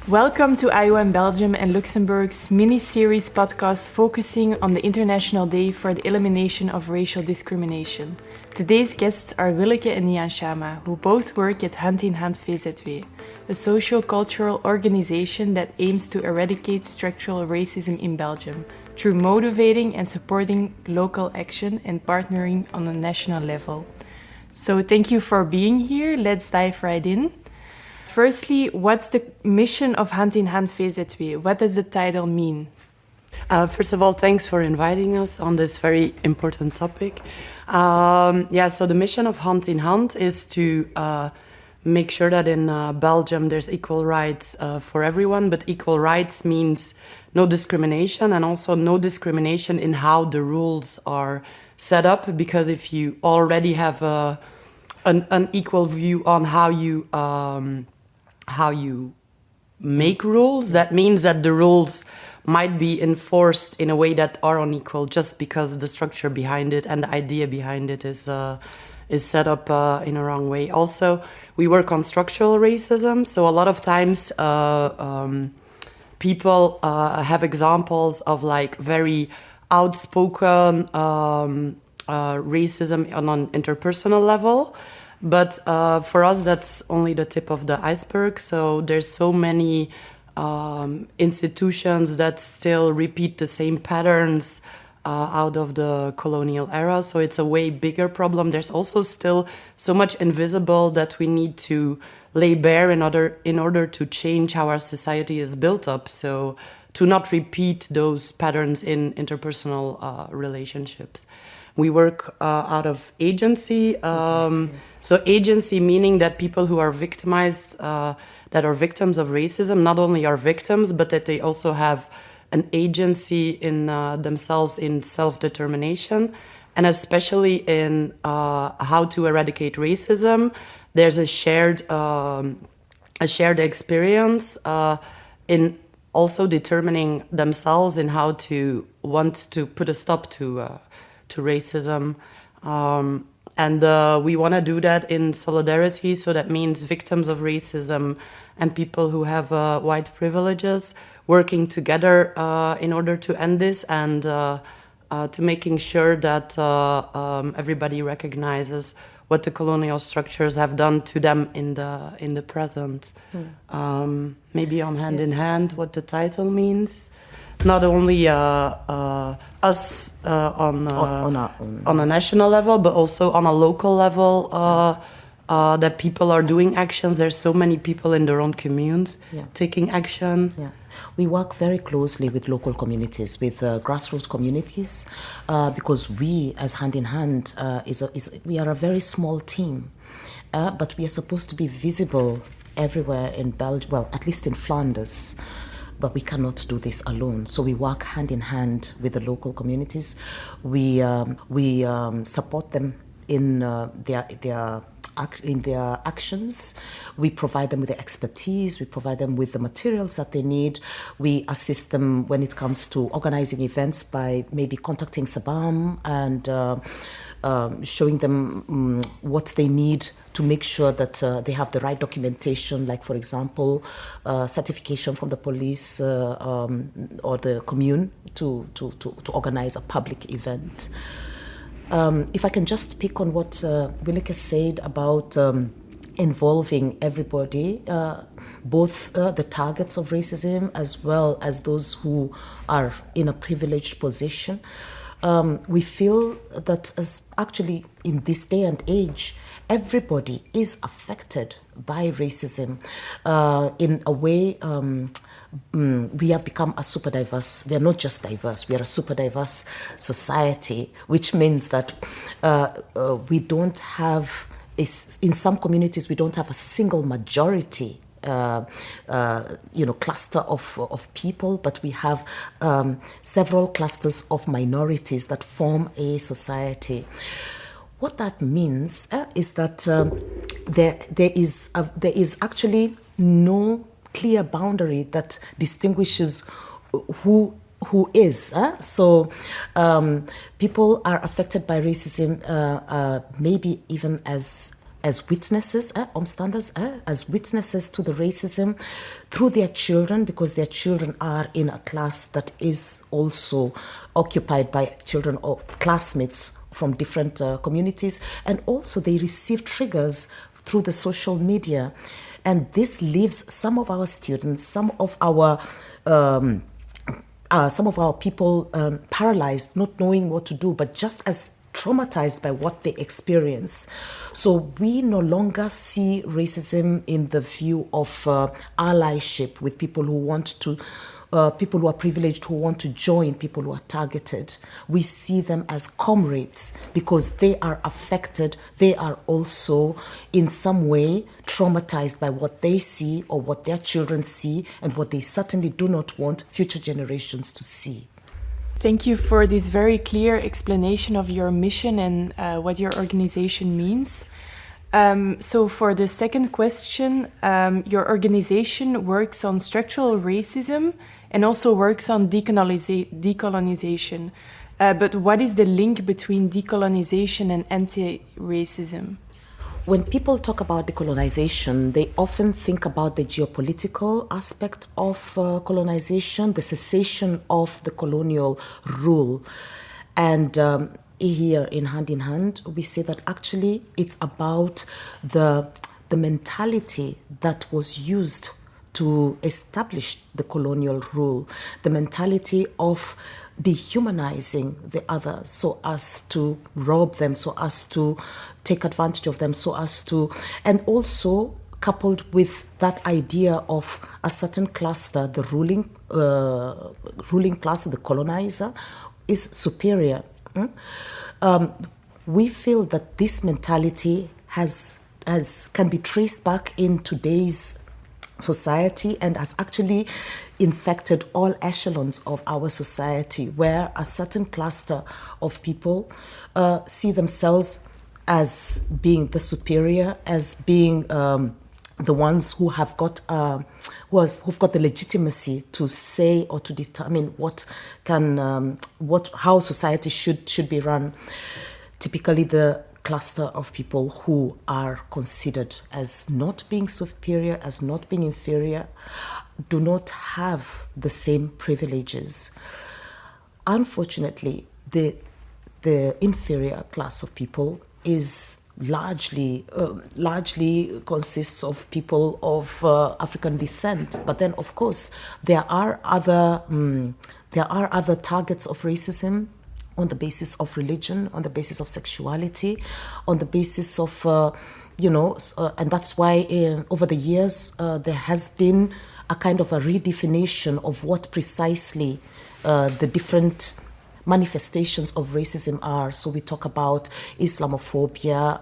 Welcome to IOM Belgium and Luxembourg's mini-series podcast focusing on the International Day for the Elimination of Racial Discrimination. Today's guests are Willeke and Nian Shama, who both work at Hand in Hand VZW, a socio-cultural organization that aims to eradicate structural racism in Belgium through motivating and supporting local action and partnering on a national level. So thank you for being here. Let's dive right in. Firstly, what's the mission of Hand in Hand VZW? What does the title mean? First of all, thanks for inviting us on this very important topic. So the mission of Hand in Hand is to make sure that in Belgium there's equal rights for everyone, but equal rights means no discrimination, and also no discrimination in how the rules are set up, because if you already have an equal view on how you make rules, that means that the rules might be enforced in a way that are unequal just because the structure behind it and the idea behind it is set up in a wrong way. Also, we work on structural racism, so a lot of times people have examples of like very outspoken racism on an interpersonal level. But for us, that's only the tip of the iceberg. So there's so many institutions that still repeat the same patterns out of the colonial era. So it's a way bigger problem. There's also still so much invisible that we need to lay bare in order to change how our society is built up. So to not repeat those patterns in interpersonal relationships. We work out of agency. So agency meaning that people who are victimized, that are victims of racism, not only are victims, but that they also have an agency in themselves in self-determination, and especially in how to eradicate racism. There's a shared experience in also determining themselves in how to want to put a stop to racism. And we want to do that in solidarity, so that means victims of racism and people who have white privileges working together in order to end this, and to making sure that everybody recognizes what the colonial structures have done to them in the present. Maybe on Hand in Hand, what the title means. Not only us on a national level, but also on a local level, that people are doing actions. There's so many people in their own communes taking action. Yeah. We work very closely with local communities, with grassroots communities, because we, as Hand in Hand, we are a very small team, but we are supposed to be visible everywhere in Belgium, well, at least in Flanders. But we cannot do this alone. So we work hand in hand with the local communities. We support them in their actions. We provide them with the expertise. We provide them with the materials that they need. We assist them when it comes to organizing events by maybe contacting Sabam and showing them what they need to make sure that they have the right documentation, like, for example, certification from the police or the commune to organize a public event. If I can just pick on what Willeke said about involving everybody, both the targets of racism as well as those who are in a privileged position, we feel that as actually in this day and age, everybody is affected by racism in a way. We have become a super diverse. We are not just diverse. We are a super diverse society, which means that we don't have. In some communities, we don't have a single majority. Cluster of people, but we have several clusters of minorities that form a society. What that means is that there is actually no clear boundary that distinguishes who is. So people are affected by racism maybe even as as witnesses, omstanders, as witnesses to the racism through their children, because their children are in a class that is also occupied by children or classmates from different communities. And also they receive triggers through the social media. And this leaves some of our students, some of our people paralyzed, not knowing what to do, but just as traumatized by what they experience. So we no longer see racism in the view of allyship with people who want to, people who are privileged, who want to join people who are targeted. We see them as comrades because they are affected. They are also in some way traumatized by what they see or what their children see and what they certainly do not want future generations to see. Thank you for this very clear explanation of your mission and what your organization means. So for the second question, your organization works on structural racism and also works on decolonization. But what is the link between decolonization and anti-racism? When people talk about decolonization, they often think about the geopolitical aspect of colonization, the cessation of the colonial rule. And here, in hand, we say that actually it's about the mentality that was used to establish the colonial rule, the mentality of dehumanizing the other so as to rob them, so as to take advantage of them, so as to, and also coupled with that idea of a certain cluster, the ruling class, the colonizer, is superior. We feel that this mentality can be traced back in today's society and has actually infected all echelons of our society, where a certain cluster of people see themselves as being the superior, as being the ones who have got who've got the legitimacy to say or to determine how society should be run. Typically, the cluster of people who are considered as not being superior, as not being inferior, do not have the same privileges. Unfortunately, the inferior class of people is largely consists of people of African descent. But then, of course, there are other targets of racism on the basis of religion, on the basis of sexuality, on the basis of and that's why over the years there has been a kind of a redefinition of what precisely the different manifestations of racism are. So we talk about Islamophobia,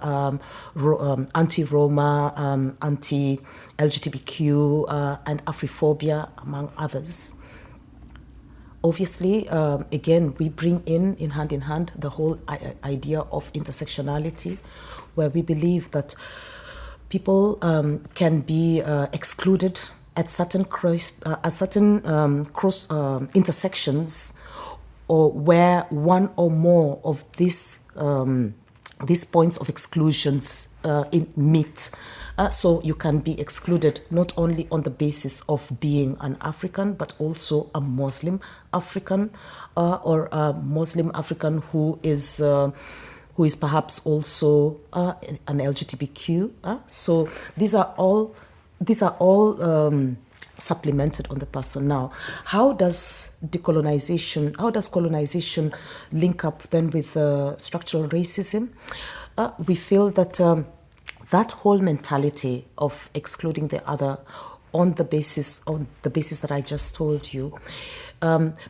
anti-Roma, anti-LGBTQ, and Afrophobia, among others. Obviously, again, we bring in hand, the whole idea of intersectionality, where we believe that people can be excluded at certain cross intersections, or where one or more of these points of exclusions meet. So you can be excluded not only on the basis of being an African, but also a Muslim African, or a Muslim African who is perhaps also an LGBTQ. So these are all supplemented on the person. Now, how does colonization link up then with structural racism? We feel that that whole mentality of excluding the other on the basis that I just told you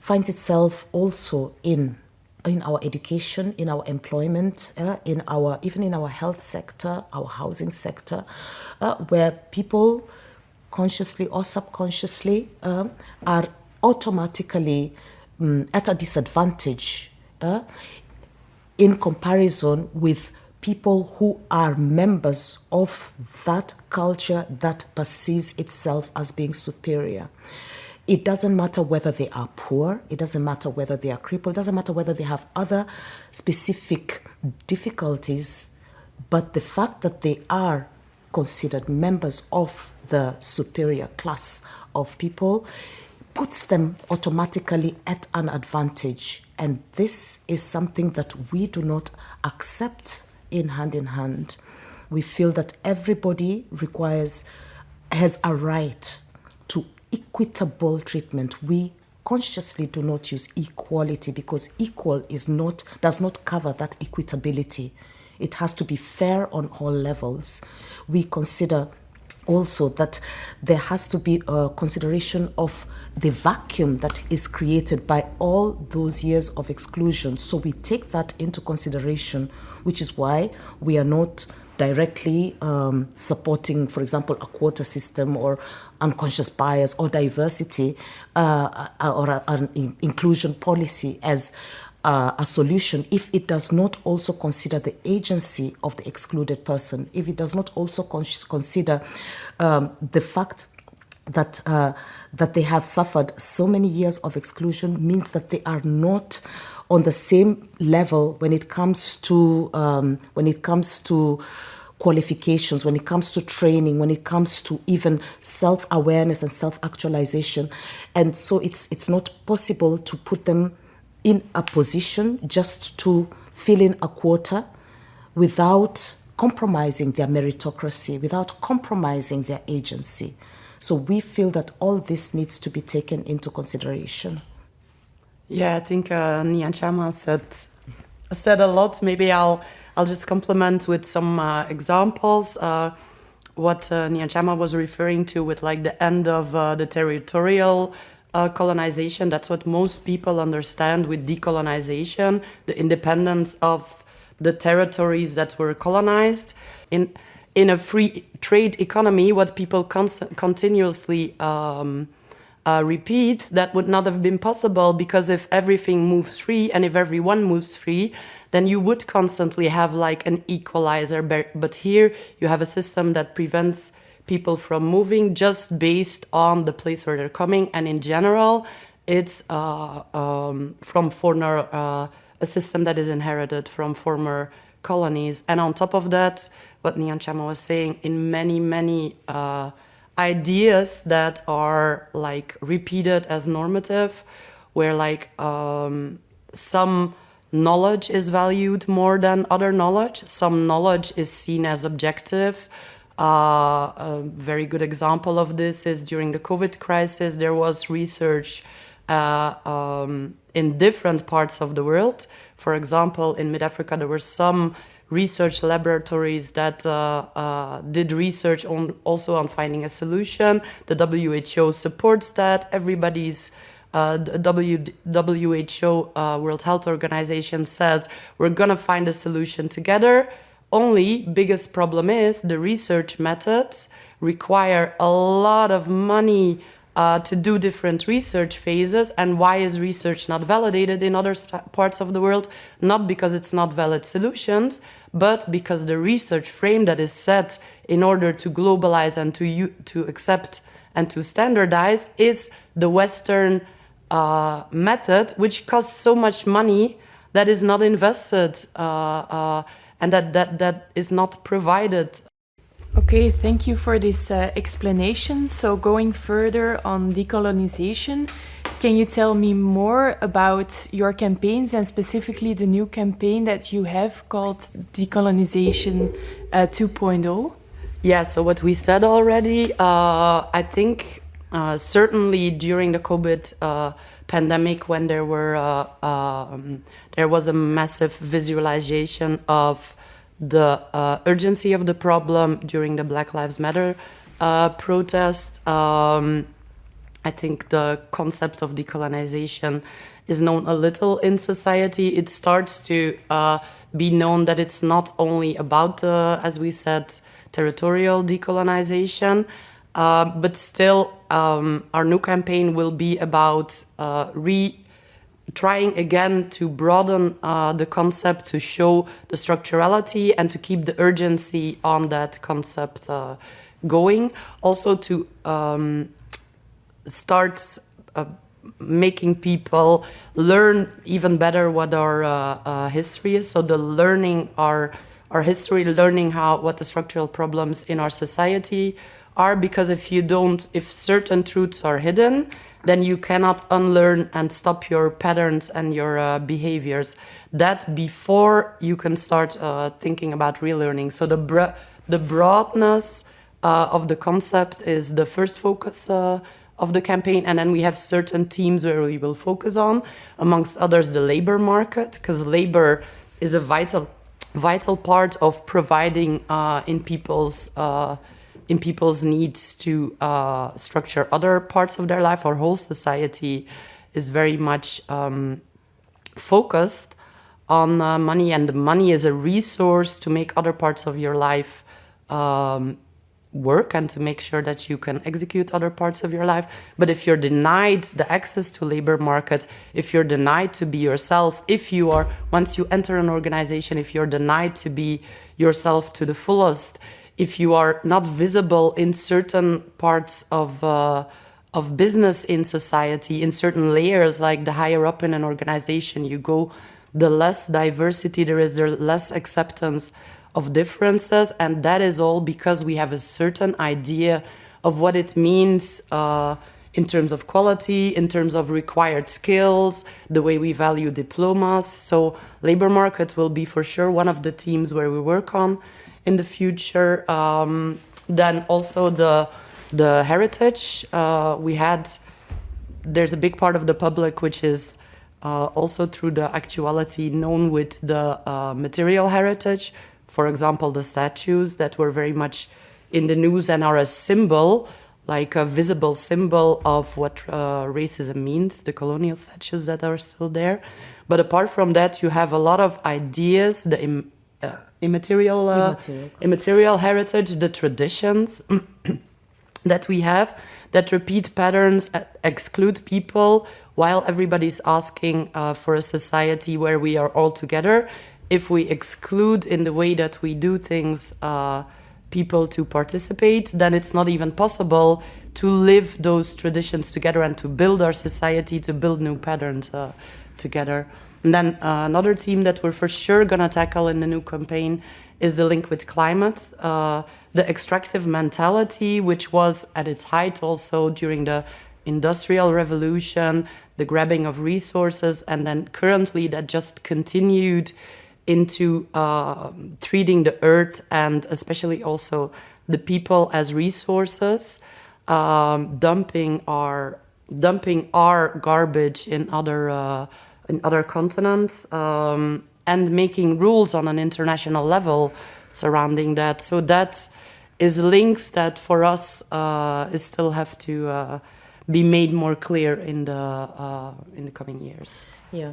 finds itself also in our education, in our employment, even in our health sector, our housing sector, where people consciously or subconsciously are automatically at a disadvantage in comparison with people who are members of that culture that perceives itself as being superior. It doesn't matter whether they are poor, it doesn't matter whether they are crippled, it doesn't matter whether they have other specific difficulties. but the fact that they are considered members of the superior class of people puts them automatically at an advantage. And this is something that we do not accept in hand. We feel that everybody has a right to equitable treatment. We consciously do not use equality because equal does not cover that equitability. It has to be fair on all levels. We consider also that there has to be a consideration of the vacuum that is created by all those years of exclusion. So we take that into consideration, which is why we are not directly supporting, for example, a quota system or unconscious bias or diversity or an inclusion policy as a solution if it does not also consider the agency of the excluded person, if it does not also consider the fact that they have suffered so many years of exclusion means that they are not on the same level when it comes to qualifications, when it comes to training, when it comes to even self-awareness and self-actualization. And so it's not possible to put them in a position just to fill in a quota without compromising their meritocracy, without compromising their agency. So we feel that all this needs to be taken into consideration. Yeah, I think Nyanchama said a lot. Maybe I'll just complement with some examples. What Nyanchama was referring to with like the end of the territorial colonization. That's what most people understand with decolonization, the independence of the territories that were colonized. In a free trade economy, what people continuously repeat, that would not have been possible, because if everything moves free and if everyone moves free, then you would constantly have like an equalizer. But here you have a system that prevents people from moving just based on the place where they're coming. And in general, it's from former, a system that is inherited from former colonies. And on top of that, what Nyanchama was saying, in many ideas that are like repeated as normative, where like some knowledge is valued more than other knowledge, some knowledge is seen as objective. A very good example of this is during the COVID crisis, there was research in different parts of the world. For example, in Mid-Africa, there were some research laboratories that did research also on finding a solution. The WHO supports that. Everybody's the WHO, World Health Organization, says we're gonna find a solution together. Only biggest problem is the research methods require a lot of money to do different research phases. And why is research not validated in other parts of the world? Not because it's not valid solutions, but because the research frame that is set in order to globalize and to accept and to standardize is the Western method, which costs so much money that is not invested and that is not provided. Okay, thank you for this explanation. So going further on decolonization, can you tell me more about your campaigns and specifically the new campaign that you have called Decolonization 2.0? Yeah, so what we said already, I think certainly during the COVID pandemic, when there was a massive visualization of the urgency of the problem during the Black Lives Matter protest. I think the concept of decolonization is known a little in society. It starts to be known that it's not only about the, as we said, territorial decolonization, but still our new campaign will be about trying again to broaden the concept, to show the structurality and to keep the urgency on that concept going. Also to start making people learn even better what our history is. So the learning our our history, learning what the structural problems in our society are, because if certain truths are hidden, then you cannot unlearn and stop your patterns and your behaviors. That before you can start thinking about relearning. So the broadness of the concept is the first focus of the campaign, and then we have certain themes where we will focus on, amongst others, the labor market, because labor is a vital part of providing in people's needs to structure other parts of their life. Our whole society is very much focused on money, and money is a resource to make other parts of your life work and to make sure that you can execute other parts of your life. But if you're denied the access to labor market, if you're denied to be yourself, once you enter an organization, if you're denied to be yourself to the fullest, if you are not visible in certain parts of business in society, in certain layers, like the higher up in an organization you go, the less diversity there is, the less acceptance of differences. And that is all because we have a certain idea of what it means in terms of quality, in terms of required skills, the way we value diplomas. So labor market will be for sure one of the themes where we work on in the future. Then also the heritage. There's a big part of the public which is also through the actuality known with the material heritage. For example, the statues that were very much in the news and are a symbol, like a visible symbol of what racism means, the colonial statues that are still there. But apart from that, you have a lot of ideas, the immaterial heritage, the traditions that we have that repeat patterns, exclude people, while everybody's asking for a society where we are all together. If we exclude in the way that we do things people to participate, then it's not even possible to live those traditions together and to build our society, to build new patterns together. And then another theme that we're for sure going to tackle in the new campaign is the link with climate, the extractive mentality, which was at its height also during the Industrial Revolution, the grabbing of resources, and then currently that just continued into treating the earth and especially also the people as resources, dumping our garbage in other continents, and making rules on an international level surrounding that. So that is links that for us still have to be made more clear in the coming years. Yeah.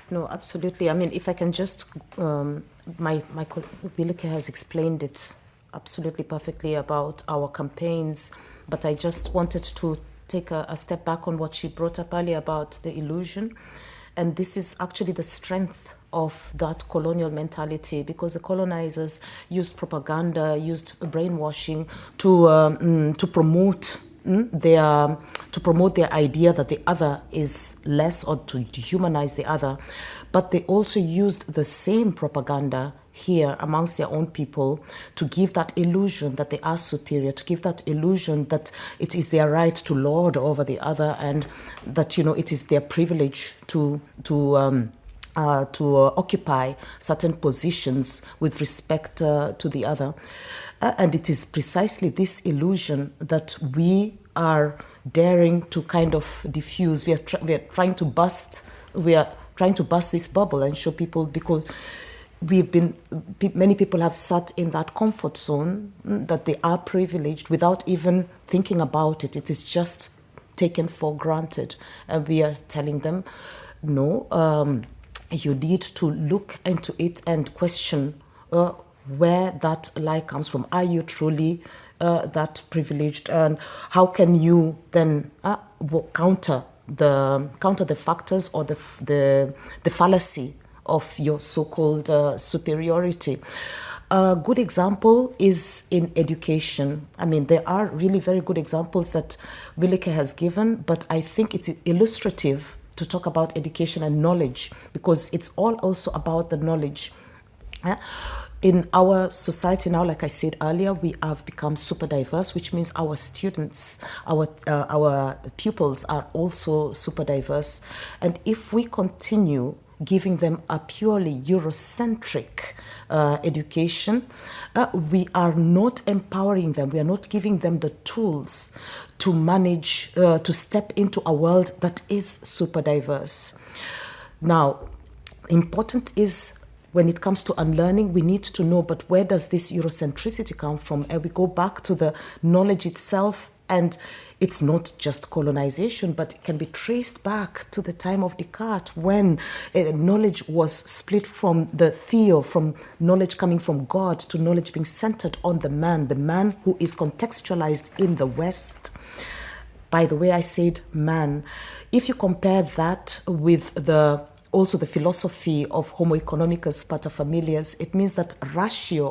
No, absolutely. I mean, if I can just, my colleague Bilike has explained it absolutely perfectly about our campaigns, but I just wanted to take a step back on what she brought up earlier about the illusion. And this is actually the strength of that colonial mentality, because the colonizers used propaganda, used brainwashing to promote their idea that the other is less, or to dehumanize the other. But they also used the same propaganda here amongst their own people to give that illusion that they are superior, to give that illusion that it is their right to lord over the other, and that, it is their privilege to occupy certain positions with respect to the other. And it is precisely this illusion that we are daring to kind of diffuse. We are trying to bust this bubble and show people, because many people have sat in that comfort zone that they are privileged without even thinking about it. It is just taken for granted. And we are telling them, no, you need to look into it and question where that lie comes from. Are you truly that privileged, and how can you then counter the factors or the fallacy of your so-called superiority? A good example is in education. I mean, there are really very good examples that Bilike has given, but I think it's illustrative to talk about education and knowledge, because it's all also about the knowledge. In our society now, like I said earlier, we have become super diverse, which means our students, our pupils are also super diverse. And if we continue giving them a purely Eurocentric education, we are not empowering them. We are not giving them the tools to manage, to step into a world that is super diverse. Now, important is when it comes to unlearning, we need to know, but where does this Eurocentricity come from? And we go back to the knowledge itself, and it's not just colonization, but it can be traced back to the time of Descartes, when knowledge was split from the theo, from knowledge coming from God, to knowledge being centered on the man who is contextualized in the West. By the way, I said man. If you compare that with also the philosophy of Homo economicus paterfamilias, it means that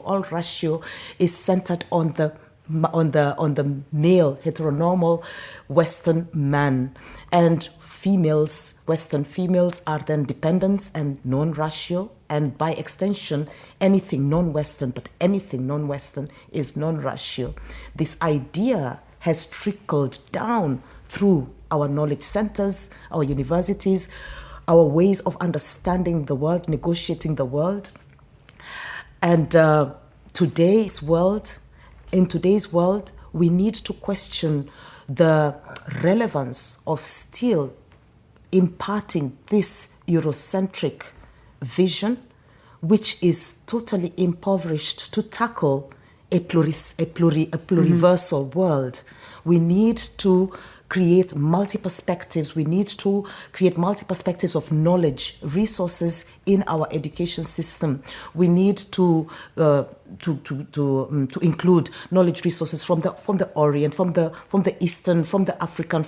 all ratio is centered on the male heteronormal Western man, and Western females are then dependents and non-ratio, and by extension anything non-Western, but anything non-Western is non-ratio. This idea has trickled down through our knowledge centers, our universities, our ways of understanding the world, negotiating the world. And in today's world, we need to question the relevance of still imparting this Eurocentric vision, which is totally impoverished to tackle a pluriversal world. We need to create multi-perspectives. We need to create multi-perspectives of knowledge, resources in our education system. We need to include knowledge resources from the Orient, from the Eastern, from the African,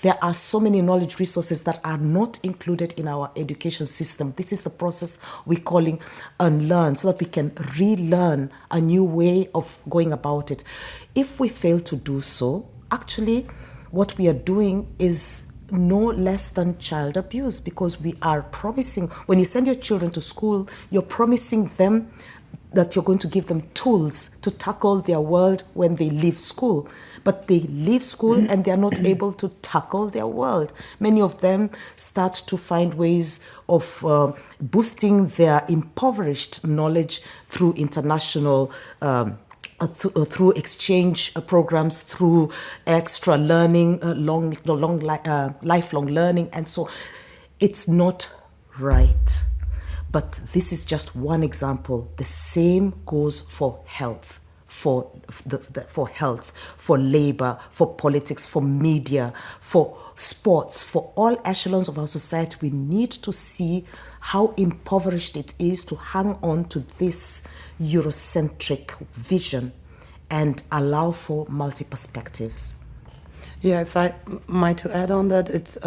there are so many knowledge resources that are not included in our education system. This is the process we're calling unlearn, so that we can relearn a new way of going about it. If we fail to do so, actually, what we are doing is no less than child abuse, because we are promising, when you send your children to school, you're promising them that you're going to give them tools to tackle their world when they leave school. But they leave school and they're not able to tackle their world. Many of them start to find ways of boosting their impoverished knowledge through international through exchange programs, through extra learning, lifelong learning, and so it's not right. But this is just one example. The same goes for health, for health, for labor, for politics, for media, for sports, for all echelons of our society. We need to see how impoverished it is to hang on to this Eurocentric vision and allow for multi-perspectives. Yeah, if I might to add on that, it's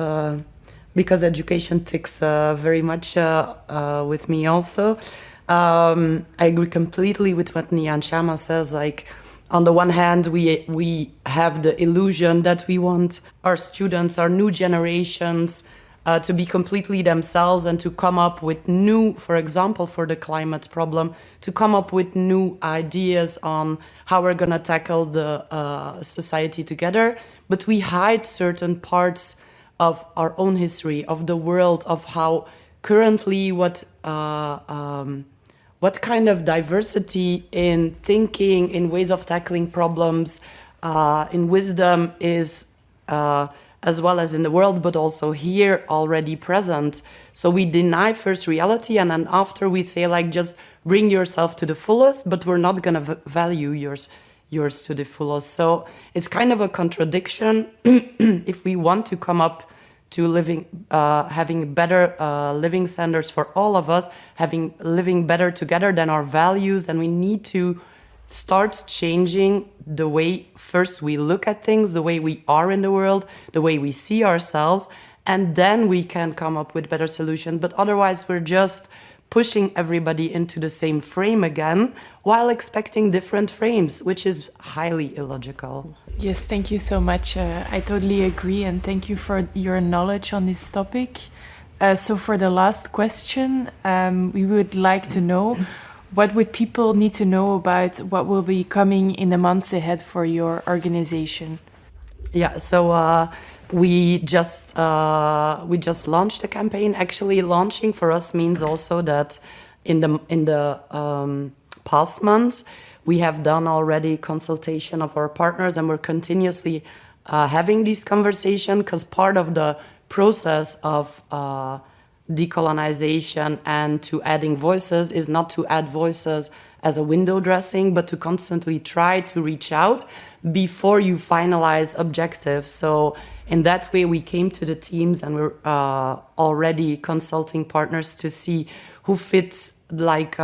because education ticks very much with me also. I agree completely with what Nian Sharma says. Like, on the one hand, we have the illusion that we want our students, our new generations, to be completely themselves and to come up with new, for example, for the climate problem, to come up with new ideas on how we're going to tackle the society together. But we hide certain parts of our own history, of the world, of how currently what kind of diversity in thinking, in ways of tackling problems, in wisdom is as well as in the world, but also here already present. So we deny first reality, and then after we say, like, just bring yourself to the fullest, but we're not going to value yours to the fullest. So it's kind of a contradiction if we want to come up to having better living standards for all of us, living better together than our values, and we need to start changing the way first we look at things, the way we are in the world, the way we see ourselves, and then we can come up with better solutions. But otherwise, we're just pushing everybody into the same frame again while expecting different frames, which is highly illogical. Yes, thank you so much. I totally agree, and thank you for your knowledge on this topic. So for the last question, we would like to know, What would people need to know about what will be coming in the months ahead for your organization? Yeah, so we just launched a campaign. Actually, launching for us means also that in the past months we have done already consultation of our partners, and we're continuously having these conversations, because part of the process of decolonization and to adding voices is not to add voices as a window dressing, but to constantly try to reach out before you finalize objectives. So in that way, we came to the teams, and we're already consulting partners to see who fits, like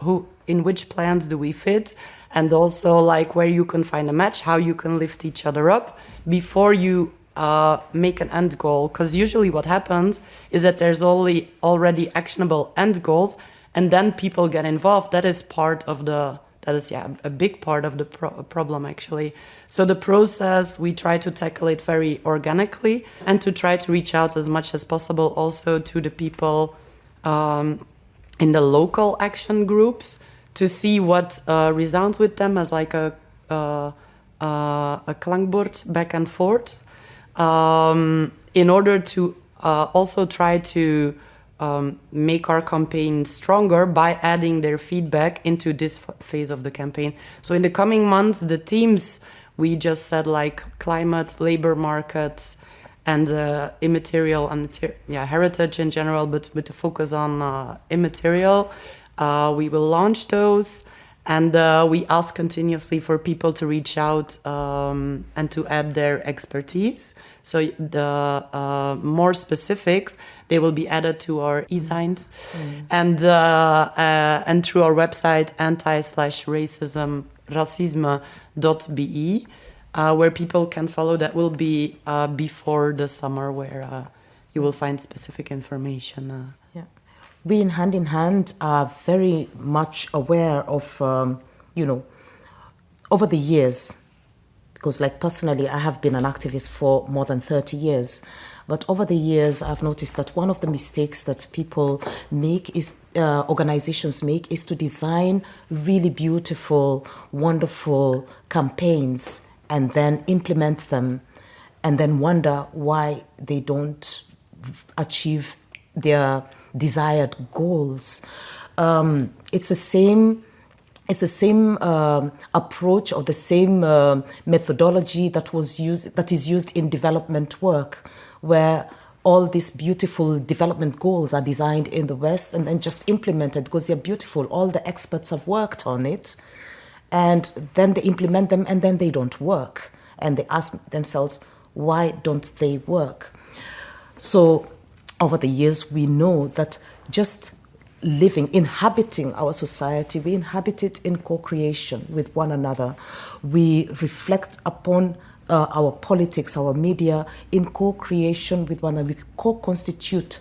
who in which plans do we fit, and also like where you can find a match, how you can lift each other up before you make an end goal. Because usually what happens is that there's already actionable end goals, and then people get involved. That is a big part of the problem, actually. So the process, we try to tackle it very organically, and to try to reach out as much as possible also to the people in the local action groups, to see what resounds with them as like a klankbord back and forth, in order to also try to make our campaign stronger by adding their feedback into this phase of the campaign. So in the coming months, the themes we just said, like climate, labor markets, and immaterial and heritage in general, but with the focus on immaterial. We will launch those, and we ask continuously for people to reach out and to add their expertise. So the more specifics, they will be added to our e-signs, and through our website anti/racism.be, where people can follow. That will be before the summer, where you will find specific information. We in Hand are very much aware of, over the years, because like personally, I have been an activist for more than 30 years. But over the years, I've noticed that one of the mistakes that people make organizations make, is to design really beautiful, wonderful campaigns and then implement them, and then wonder why they don't achieve their desired goals. It's the same approach, or the same methodology that is used in development work, where all these beautiful development goals are designed in the West and then just implemented because they're beautiful. All the experts have worked on it, and then they implement them, and then they don't work. And they ask themselves, why don't they work? So over the years, we know that just inhabiting our society, we inhabit it in co-creation with one another. We reflect upon our politics, our media, in co-creation with one another. We co-constitute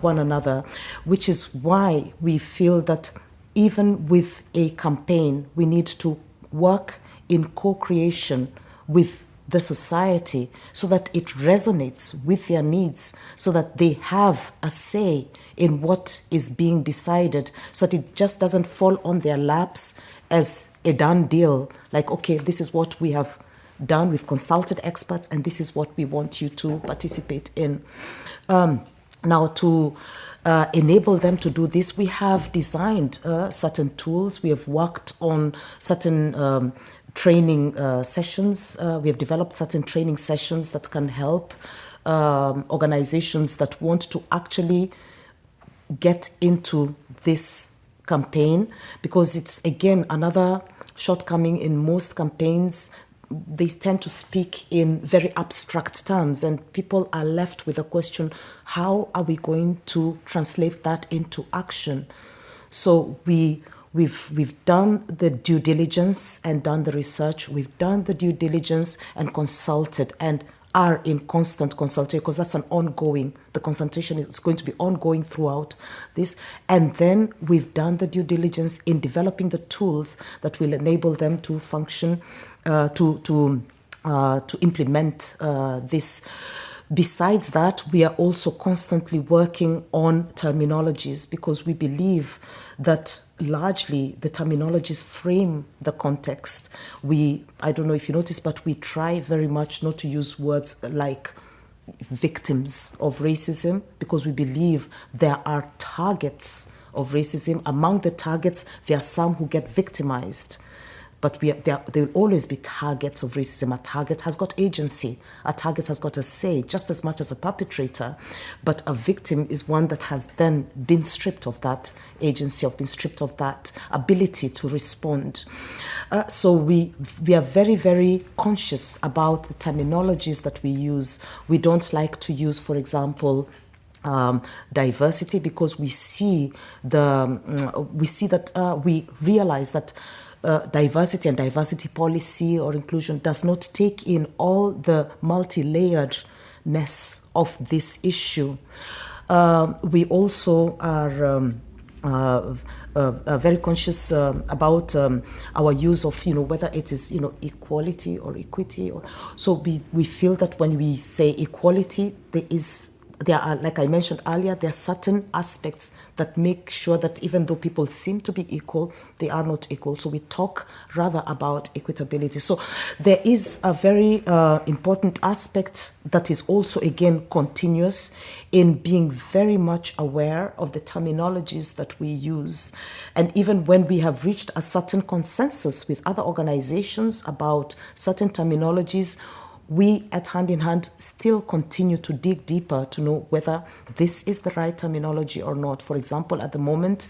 one another, which is why we feel that even with a campaign, we need to work in co-creation with the society, so that it resonates with their needs, so that they have a say in what is being decided, so that it just doesn't fall on their laps as a done deal. Like, okay, this is what we have done. We've consulted experts, and this is what we want you to participate in. Now, to enable them to do this, we have designed certain tools. We have worked on certain training sessions. We have developed certain training sessions that can help organizations that want to actually get into this campaign, because it's, again, another shortcoming in most campaigns. They tend to speak in very abstract terms, and people are left with a question, how are we going to translate that into action? So we've done the due diligence and done the research. We've done the due diligence and consulted, and are in constant consultation, because that's the consultation is going to be ongoing throughout this. And then we've done the due diligence in developing the tools that will enable them to function, to implement this. Besides that, we are also constantly working on terminologies because we believe that largely the terminologies frame the context. I don't know if you notice, but we try very much not to use words like victims of racism because we believe there are targets of racism. Among the targets, there are some who get victimized. But there will always be targets of racism. A target has got agency. A target has got a say just as much as a perpetrator. But a victim is one that has then been stripped of that agency, been stripped of that ability to respond. So we are very, very conscious about the terminologies that we use. We don't like to use, for example, diversity because we realize that diversity and diversity policy or inclusion does not take in all the multi-layeredness of this issue. We also are very conscious about our use of, whether it is, equality or equity. So we feel that when we say equality, there are, like I mentioned earlier, there are certain aspects that make sure that even though people seem to be equal, they are not equal. So we talk rather about equitability. So there is a very important aspect that is also, again, continuous in being very much aware of the terminologies that we use. And even when we have reached a certain consensus with other organizations about certain terminologies, we at Hand in Hand still continue to dig deeper to know whether this is the right terminology or not. For example, at the moment,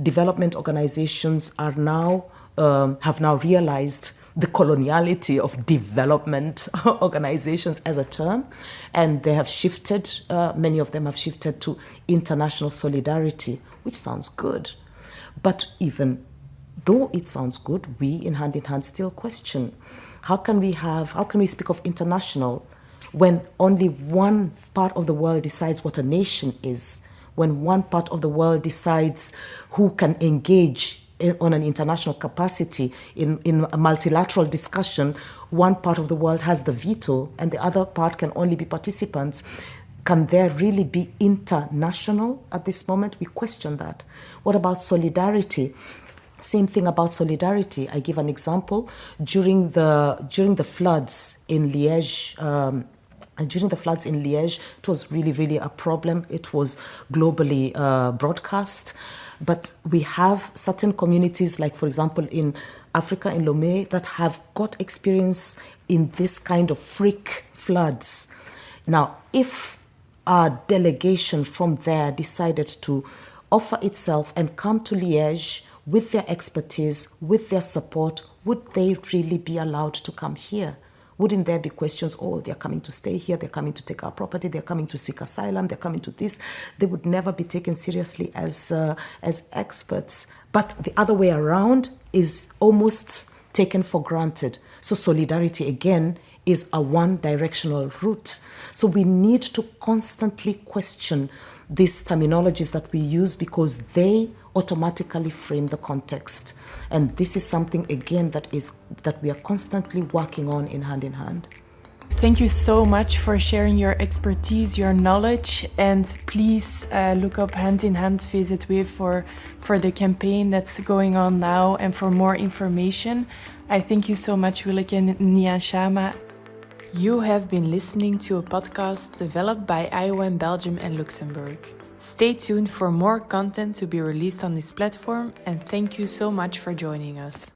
development organizations have now realized the coloniality of development organizations as a term, and they have shifted, many of them have shifted to international solidarity, which sounds good. But even though it sounds good, we in Hand still question, how can we speak of international when only one part of the world decides what a nation is, when one part of the world decides who can engage on an international capacity in a multilateral discussion? One part of the world has the veto and the other part can only be participants. Can there really be international at this moment? We question that. What about solidarity? Same thing about solidarity. I give an example. During the floods in Liège, it was really, really a problem. It was globally broadcast. But we have certain communities, like, for example, in Africa, in Lomé, that have got experience in this kind of freak floods. Now, if a delegation from there decided to offer itself and come to Liège with their expertise, with their support, would they really be allowed to come here? Wouldn't there be questions, they're coming to stay here, they're coming to take our property, they're coming to seek asylum, they're coming to this. They would never be taken seriously as experts. But the other way around is almost taken for granted. So solidarity, again, is a one-directional route. So we need to constantly question these terminologies that we use because they automatically frame the context. And this is something, again, that we are constantly working on in Hand. Thank you so much for sharing your expertise, your knowledge, and please look up Hand in Hand VZW for the campaign that's going on now and for more information. I thank you so much, Willeke and Nyanshama. You have been listening to a podcast developed by IOM Belgium and Luxembourg. Stay tuned for more content to be released on this platform, and thank you so much for joining us.